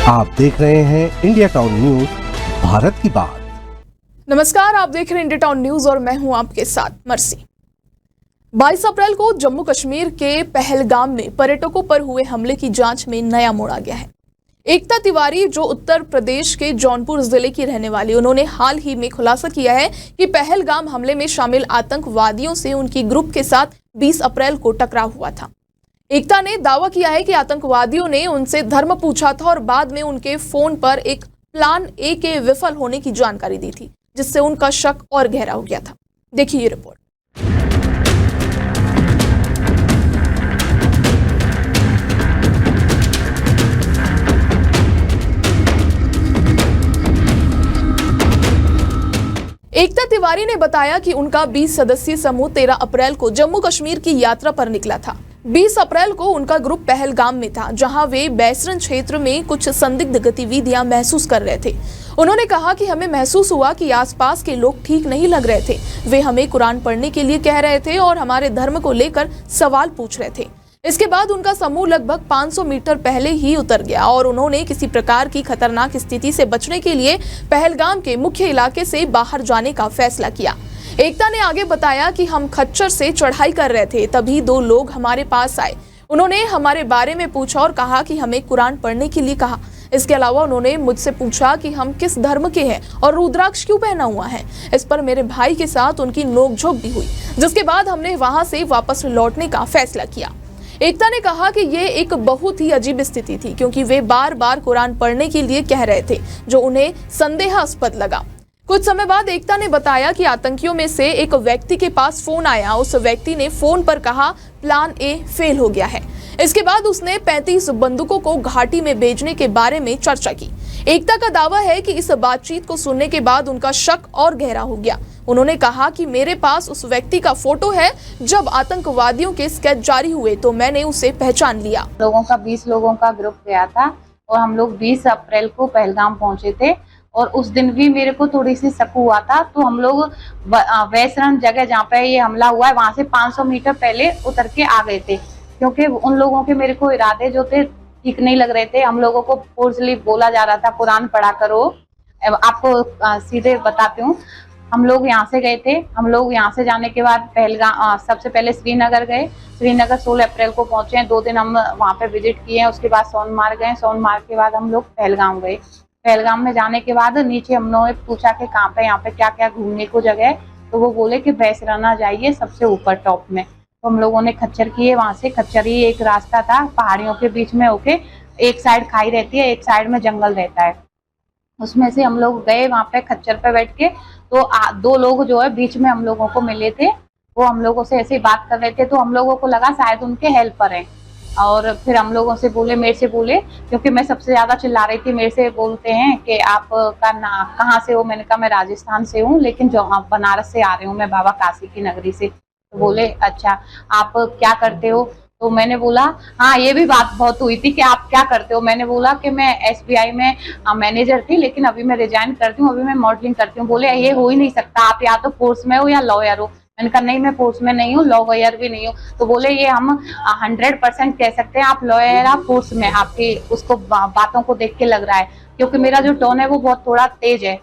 आप देख रहे हैं इंडिया टाउन न्यूज, भारत की बात। नमस्कार, आप देख रहे हैं इंडिया टाउन न्यूज और मैं हूं आपके साथ मर्सी। 22 अप्रैल को जम्मू कश्मीर के पहलगाम में पर्यटकों पर हुए हमले की जांच में नया मोड़ आ गया है। एकता तिवारी, जो उत्तर प्रदेश के जौनपुर जिले की रहने वाली, उन्होंने हाल ही में खुलासा किया है कि पहलगाम हमले में शामिल आतंकवादियों से उनकी ग्रुप के साथ 20 अप्रैल को टकराव हुआ था। एकता ने दावा किया है कि आतंकवादियों ने उनसे धर्म पूछा था और बाद में उनके फोन पर एक प्लान ए के विफल होने की जानकारी दी थी, जिससे उनका शक और गहरा हो गया था। देखिए ये रिपोर्ट। एकता तिवारी ने बताया कि उनका 20 सदस्यीय समूह 13 अप्रैल को जम्मू कश्मीर की यात्रा पर निकला था। 20 अप्रैल को उनका ग्रुप पहलगाम में था, जहां वे बैसरन क्षेत्र में कुछ संदिग्ध गतिविधियां महसूस कर रहे थे। उन्होंने कहा कि हमें महसूस हुआ कि आसपास के लोग ठीक नहीं लग रहे थे। वे हमें कुरान पढ़ने के लिए कह रहे थे और हमारे धर्म को लेकर सवाल पूछ रहे थे। इसके बाद उनका समूह लगभग 500 मीटर पहले ही उतर गया और उन्होंने किसी प्रकार की खतरनाक स्थिति से बचने के लिए पहलगाम के मुख्य इलाके से बाहर जाने का फैसला किया। एकता ने आगे बताया कि हम खच्चर से चढ़ाई कर रहे थे, तभी 2 लोग हमारे पास आए। उन्होंने हमारे बारे में पूछा और कहा कि हमें कुरान पढ़ने के लिए कहा। इसके अलावा उन्होंने मुझसे पूछा कि हम किस धर्म के हैं और रुद्राक्ष क्यों पहना हुआ है। इस पर मेरे भाई के साथ उनकी नोकझोंक भी हुई, जिसके बाद हमने वहां से वापस लौटने का फैसला किया। एकता ने कहा कि ये एक बहुत ही अजीब स्थिति थी, क्योंकि वे बार बार कुरान पढ़ने के लिए कह रहे थे, जो उन्हें संदेहास्पद लगा। कुछ समय बाद एकता ने बताया कि आतंकियों में से एक व्यक्ति के पास फोन आया। उस व्यक्ति ने फोन पर कहा प्लान ए फेल हो गया है। इसके बाद उसने 35 बंदूकों को घाटी में भेजने के बारे में चर्चा की। एकता का दावा है कि इस बातचीत को सुनने के बाद उनका शक और गहरा हो गया। उन्होंने कहा कि मेरे पास उस व्यक्ति का फोटो है। जब आतंकवादियों के स्केच जारी हुए तो मैंने उसे पहचान लिया। लोगों का 20 लोगों का ग्रुप गया था और हम लोग 20 अप्रैल को पहलगाम पहुंचे थे और उस दिन भी मेरे को थोड़ी सी शक हुआ था। तो हम लोग वैसरन जगह जहाँ पे ये हमला हुआ है वहां से 500 मीटर पहले उतर के आ गए थे, क्योंकि उन लोगों के मेरे को इरादे जो थे ठीक नहीं लग रहे थे। हम लोगों को फोर्सली बोला जा रहा था कुरान पढ़ा करो। आपको सीधे बताती हूँ, हम लोग यहाँ से गए थे। हम लोग यहाँ से जाने के बाद पहलगाम सबसे पहले श्रीनगर गए। श्रीनगर 16 अप्रैल को पहुंचे हैं। 2 दिन हम वहाँ पे विजिट किए हैं। उसके बाद सोनमार्ग गए। सोनमार्ग के बाद हम लोग पहलगाम गए। पहलगाम में जाने के बाद नीचे हम लोगों ने पूछा कि कहाँ पे यहाँ पे क्या क्या घूमने को जगह है, तो वो बोले कि बैसराना जाइए सबसे ऊपर टॉप में। तो हम लोगों ने खच्चर किए। वहां से खच्चर ही एक रास्ता था, पहाड़ियों के बीच में होके एक साइड खाई रहती है, एक साइड में जंगल रहता है। उसमें से हम लोग गए वहां पे खच्चर पे बैठ के। तो 2 लोग जो है बीच में हम लोगों को मिले थे। वो हम लोगों से ऐसे ही बात कर रहे थे, तो हम लोगों को लगा शायद उनके हेल्पर हैं। और फिर हम लोगों से बोले, मेरे से बोले, क्योंकि मैं सबसे ज्यादा चिल्ला रही थी, मेरे से बोलते हैं कि आप का कहाँ से हो। मैंने कहा मैं राजस्थान से हूँ, लेकिन जो बनारस से आ रही हूँ, मैं बाबा काशी की नगरी से। तो बोले अच्छा आप क्या करते हो। तो मैंने बोला हाँ, ये भी बात बहुत हुई थी कि आप क्या करते हो। मैंने बोला कि मैं SBI में मैनेजर थी, लेकिन अभी मैं रिजाइन करती हूँ, अभी मैं मॉडलिंग करती हूँ। बोले ये हो ही नहीं सकता, आप या तो फोर्स में हो या लॉयर हो। मैंने कहा नहीं, मैं फोर्स में नहीं हूँ, लॉयर भी नहीं हूँ। तो बोले ये हम 100% कह सकते हैं, आप लॉयर आप फोर्स में, आपकी उसको बातों को देख के लग रहा है, क्योंकि मेरा जो टोन है वो बहुत थोड़ा तेज है।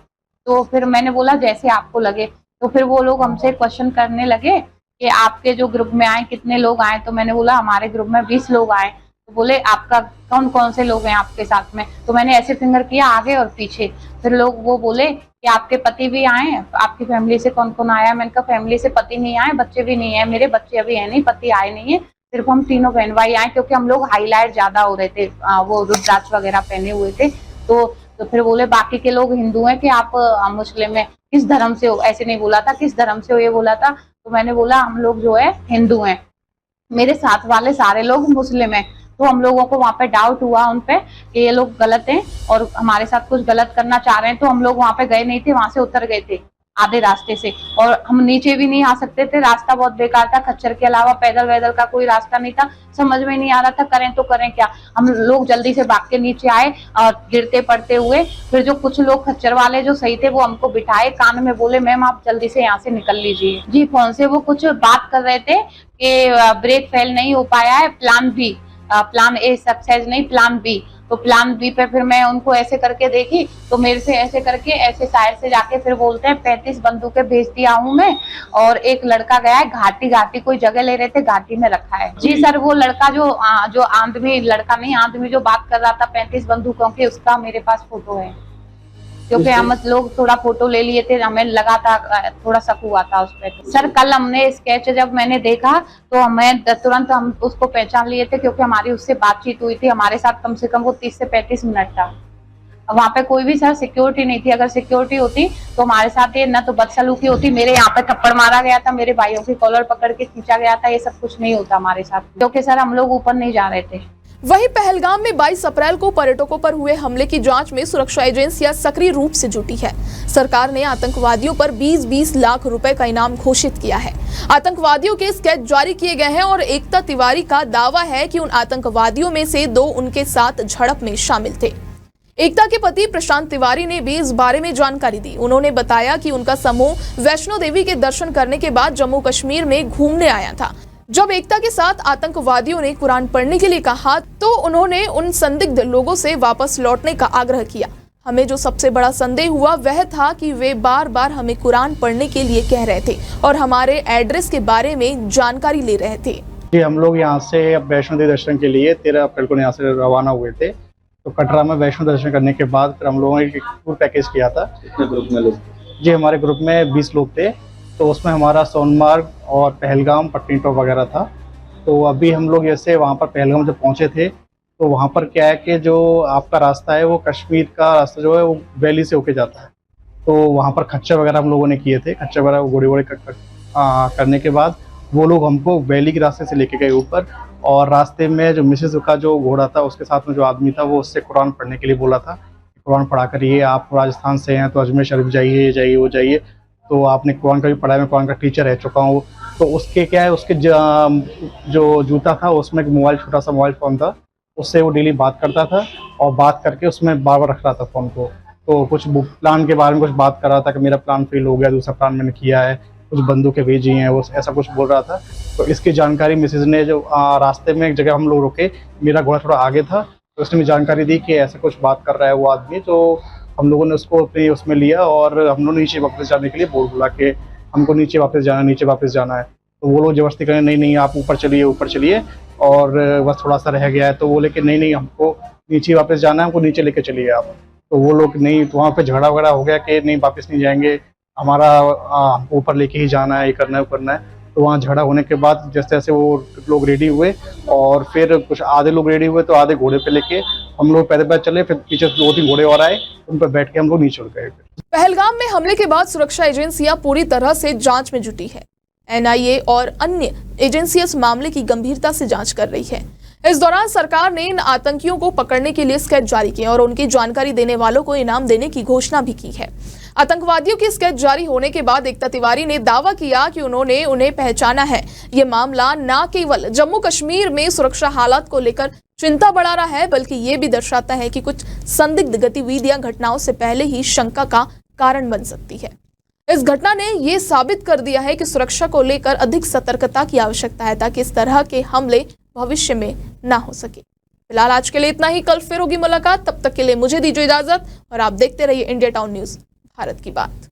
तो फिर मैंने बोला जैसे आपको लगे। तो फिर वो लोग हमसे क्वेश्चन करने लगे कि आपके जो ग्रुप में आए कितने लोग आए। तो मैंने बोला हमारे ग्रुप में 20 लोग आए। तो बोले आपका कौन कौन से लोग हैं आपके साथ में। तो मैंने ऐसे फिंगर किया आगे और पीछे। फिर लोग वो बोले कि आपके पति भी आए हैं, आपकी फैमिली से कौन कौन आया। मैंने कहा फैमिली से पति नहीं आए, बच्चे भी नहीं है, मेरे बच्चे अभी है नहीं, पति आए नहीं है, सिर्फ हम तीनों बहन भाई आए, क्योंकि हम लोग हाईलाइट ज्यादा हो रहे थे, वो रुद्राक्ष वगैरह पहने हुए थे। तो फिर बोले बाकी के लोग हिंदू हैं कि आप मुस्लिम है, किस धर्म से हो। ऐसे नहीं बोला था, किस धर्म से हो ये बोला था। तो मैंने बोला हम लोग जो है हिंदू हैं, मेरे साथ वाले सारे लोग मुस्लिम हैं। तो हम लोगों को वहाँ पे डाउट हुआ उन पे कि ये लोग गलत हैं और हमारे साथ कुछ गलत करना चाह रहे हैं। तो हम लोग वहाँ पे गए नहीं थे, वहां से उतर गए थे आधे रास्ते से, और हम नीचे भी नहीं आ सकते थे। रास्ता बहुत बेकार था, खच्चर के अलावा पैदल वैदल का कोई रास्ता नहीं था। समझ में नहीं आ रहा था करें तो करें क्या। हम लोग जल्दी से भाग के नीचे आए और गिरते पड़ते हुए। फिर जो कुछ लोग खच्चर वाले जो सही थे वो हमको बिठाए, कान में बोले मैम आप जल्दी से यहाँ से निकल लीजिए। जी फोन से वो कुछ बात कर रहे थे कि ब्रेक फेल नहीं हो पाया है, plan B plan A success नहीं, प्लान बी। तो प्लान बी पे फिर मैं उनको ऐसे करके देखी तो मेरे से ऐसे करके ऐसे साइड से जाके फिर बोलते हैं 35 बंदूकें भेज दिया हूँ मैं, और एक लड़का गया है घाटी कोई जगह ले रहे थे, घाटी में रखा है। जी सर, वो लड़का जो आदमी, लड़का नहीं आदमी जो बात कर रहा था 35 बंदूकों की, उसका मेरे पास फोटो है, क्योंकि हम लोग थोड़ा फोटो ले लिए थे, हमें लगा था थोड़ा शक हुआ था उस पर। सर कल हमने स्केच जब मैंने देखा तो हमें तुरंत हम उसको पहचान लिए थे, क्योंकि हमारी उससे बातचीत हुई थी, हमारे साथ कम से कम वो 30 से 35 मिनट था। वहाँ पे कोई भी सर सिक्योरिटी नहीं थी, अगर सिक्योरिटी होती तो हमारे साथ ये न तो बदसलूकी होती, मेरे यहाँ पे थप्पड़ मारा गया था, मेरे भाइयों की कॉलर पकड़ के खींचा गया था, ये सब कुछ नहीं होता हमारे साथ, क्योंकि सर हम लोग ऊपर नहीं जा रहे थे। वहीं पहलगाम में 22 अप्रैल को पर्यटकों पर हुए हमले की जांच में सुरक्षा एजेंसियां सक्रिय रूप से जुटी है। सरकार ने आतंकवादियों पर 20-20 लाख रुपए का इनाम घोषित किया है। आतंकवादियों के स्केच जारी किए गए हैं और एकता तिवारी का दावा है कि उन आतंकवादियों में से 2 उनके साथ झड़प में शामिल थे। एकता के पति प्रशांत तिवारी ने भी इस बारे में जानकारी दी। उन्होंने बताया कि उनका समूह वैष्णो देवी के दर्शन करने के बाद जम्मू कश्मीर में घूमने आया था। जब एकता के साथ आतंकवादियों ने कुरान पढ़ने के लिए कहा तो उन्होंने उन संदिग्ध लोगों से वापस लौटने का आग्रह किया। हमें जो सबसे बड़ा संदेह हुआ वह था कि वे बार बार हमें कुरान पढ़ने के लिए कह रहे थे और हमारे एड्रेस के बारे में जानकारी ले रहे थे। जी, हम लोग यहाँ से वैष्णो देवी दर्शन के लिए 13 अप्रैल को यहाँ से रवाना हुए थे। तो कटरा में वैष्णो दर्शन करने के बाद फिर हम लोगों ने एक टूर पैकेज किया था। कितने ग्रुप में लोग? जी, हमारे ग्रुप में 20 लोग थे। तो उसमें हमारा सोनमार्ग और पहलगाम, पटनी टॉप वगैरह था। तो अभी हम लोग जैसे वहाँ पर पहलगाम जब पहुँचे थे तो वहाँ पर क्या है कि जो आपका रास्ता है वो कश्मीर का रास्ता जो है वो वैली से होके जाता है। तो वहाँ पर खच्चर वगैरह हम लोगों ने किए थे। खच्चर वगैरह घोड़े करने के बाद वो लोग हमको वैली के रास्ते से लेके गए ऊपर, और रास्ते में जो मिसेज का जो घोड़ा था उसके साथ में जो आदमी था वो उससे कुरान पढ़ने के लिए बोला था। कुरान पढ़ा कर ये आप राजस्थान से हैं तो अजमेर शरीफ जाइए, जाइए वो जाइए, तो आपने कुरान का भी पढ़ा है, मैं कुरान का टीचर रह चुका हूँ। तो उसके क्या है, उसके जो जूता था उसमें मोबाइल, छोटा सा मोबाइल फ़ोन था, उससे वो डेली बात करता था और बात करके उसमें बार बार रख रहा था फ़ोन को। तो कुछ प्लान के बारे में कुछ बात कर रहा था कि मेरा प्लान फेल हो गया, दूसरा प्लान मैंने किया है, कुछ बंदूकें भेजी हैं, वो ऐसा कुछ बोल रहा था। तो इसकी जानकारी मिसेज ने जो रास्ते में एक जगह हम लोग रुके, मेरा घोड़ा थोड़ा आगे था, तो उसने मुझे जानकारी दी कि ऐसा कुछ बात कर रहा है वो आदमी। तो हम लोगों ने उसको अपने उसमें लिया और हम लोग नीचे वापस जाने के लिए बोला कि हमको नीचे वापस जाना है। तो वो लोग जबरदस्ती करें, नहीं आप ऊपर चलिए, और बस थोड़ा सा रह गया है। तो वो लेके नहीं हमको नीचे वापस जाना है, हमको नीचे लेके चलिए आप। तो वो लोग नहीं, तो वहाँ पे झगड़ा वगड़ा हो गया कि नहीं वापस नहीं जाएंगे, हमारा ऊपर लेके ही जाना है, ये करना है। तो वहाँ झगड़ा होने के बाद जैसे जैसे वो लोग रेडी हुए और फिर कुछ आधे लोग रेडी हुए तो आधे घोड़े पे लेके हम लोग पैदल चले, फिर पीछे 2-3 घोड़े और आए, उन पर बैठ के हम लोग नीचे उड़ गए। पहलगाम में हमले के बाद सुरक्षा एजेंसियां पूरी तरह से जांच में जुटी है। एनआईए और अन्य एजेंसियां इस मामले की गंभीरता से जांच कर रही है। इस दौरान सरकार ने इन आतंकियों को पकड़ने के लिए स्केच जारी किए और उनकी जानकारी देने वालों को इनाम देने की घोषणा भी की है। आतंकवादियों की स्केच जारी होने के बाद एकता तिवारी ने दावा किया कि उन्होंने उन्हें पहचाना है। ये मामला न केवल जम्मू कश्मीर में सुरक्षा हालात को लेकर चिंता बढ़ा रहा है, बल्कि ये भी दर्शाता है कि कुछ संदिग्ध गतिविधियां घटनाओं से पहले ही शंका का कारण बन सकती है। इस घटना ने ये साबित कर दिया है कि सुरक्षा को लेकर अधिक सतर्कता की आवश्यकता है, ताकि इस तरह के हमले भविष्य में ना हो सके। फिलहाल आज के लिए इतना ही, कल फिर होगी मुलाकात। तब तक के लिए मुझे दीजिए इजाजत और आप देखते रहिए इंडिया टाउन न्यूज, भारत की बात।